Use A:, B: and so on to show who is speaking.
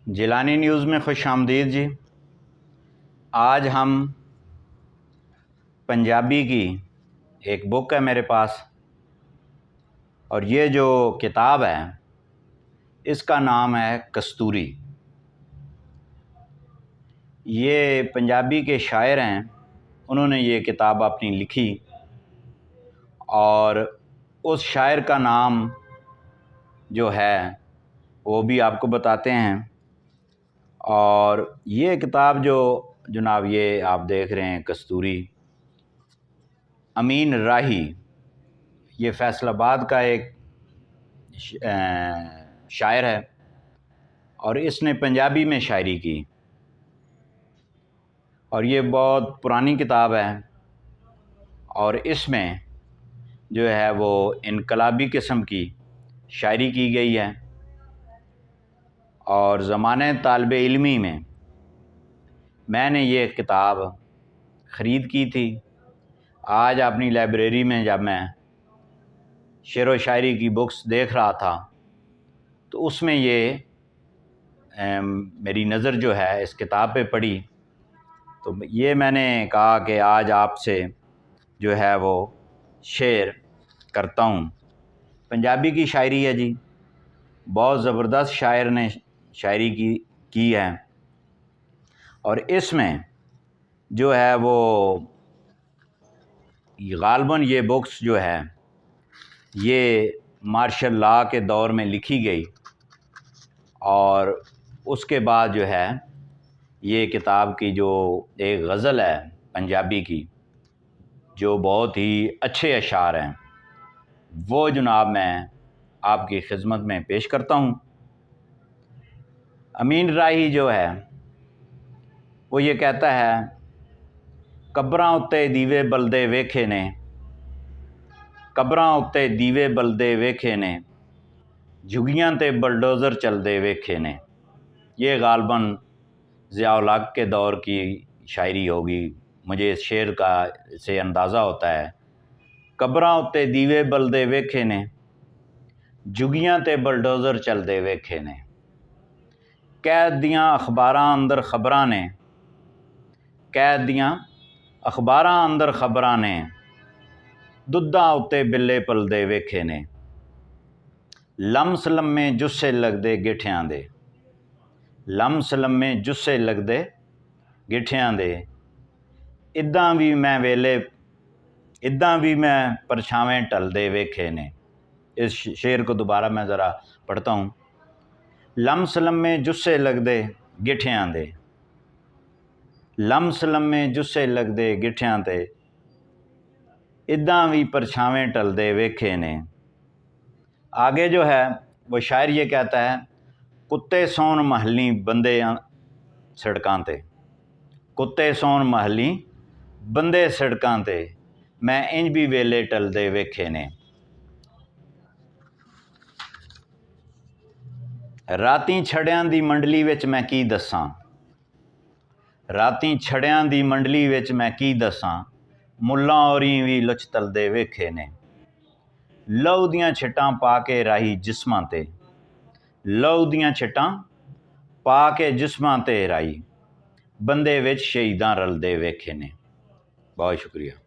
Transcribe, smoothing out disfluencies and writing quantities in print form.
A: Jilani news میں خوش آمدید جی۔ آج ہم پنجابی کی ایک بک ہے میرے پاس، اور یہ جو کتاب ہے اس کا نام ہے کستوری۔ یہ پنجابی کے شاعر ہیں، انہوں نے یہ کتاب اپنی لکھی، اور اس شاعر کا نام جو ہے وہ بھی آپ کو بتاتے ہیں۔ اور یہ کتاب جو جناب یہ آپ دیکھ رہے ہیں کستوری، امین راہی، یہ فیصل آباد کا ایک شاعر ہے، اور اس نے پنجابی میں شاعری کی، اور یہ بہت پرانی کتاب ہے، اور اس میں جو ہے وہ انقلابی قسم کی شاعری کی گئی ہے۔ اور زمانہ طالب علمی میں نے یہ کتاب خرید کی تھی۔ آج اپنی لائبریری میں جب میں شعر و شاعری کی بکس دیکھ رہا تھا تو اس میں یہ میری نظر جو ہے اس کتاب پہ پڑی، تو یہ میں نے کہا کہ آج آپ سے جو ہے وہ شیئر کرتا ہوں۔ پنجابی کی شاعری ہے جی، بہت زبردست شاعر نے شاعری کی ہے، اور اس میں جو ہے وہ غالباً یہ بکس جو ہے یہ مارشل لاء کے دور میں لکھی گئی، اور اس کے بعد جو ہے یہ کتاب کی جو ایک غزل ہے پنجابی کی جو بہت ہی اچھے اشعار ہیں، وہ جناب میں آپ کی خدمت میں پیش کرتا ہوں۔ امین راہی جو ہے وہ یہ کہتا ہے، قبراں اُتے دیوے بلدے ویکھے نے، قبراں اُتے دیوے بلدے ویکھے نے، جھگیاں تے بلڈوزر چلدے ویکھے نے۔ یہ غالباً ضیاء الحق کے دور کی شاعری ہوگی، مجھے اس شعر کا سے اندازہ ہوتا ہے۔ قبراں اُتے دیوے بلدے ویکھے نے، جھگیاں تے بلڈوزر چلدے ویکھے نے، قید دیاں اخباراں اندر خبراں نے، قید دیاں اخباراں اندر خبراں نے، دُدھاں اُتے بلے پلدے ویکھے نے، لمس لمے جسے لگدے گٹھیاں دے، لمس لمے جسے لگدے گٹھیاں دے، اداں بھی میں پرچھاویں ٹلدے ویکھے نے۔ اس شعر کو دوبارہ میں ذرا پڑھتا ہوں۔ لمس لمے جسے لگدے گٹھیاں دے، لمس لمے جسے لگدے گٹھیاں تے، اداں بھی پرچھاویں ٹلدے ویکھے نے۔ آگے جو ہے وہ شاعر یہ کہتا ہے، کتے سون محلی بندے سڑکاں تے، کتے سون محلی بندے سڑکاں تے، میں انج بھی ویلے ٹلدے ویکھے نے۔ راتیں چھڑیاں دی منڈلی وچ میں کی دساں، راتیں چھڑیاں دی منڈلی وچ میں کی دساں، مُلاں ہورییں وی لُچ تلدے ویکھے نے۔ لہو دیاں چھٹاں پا کے راہی جسماں تے، لہو دیاں چھٹاں پا کے جسماں تے راہی، بندے وچ شہیداں رلدے ویکھے نے۔ بہت شکریہ۔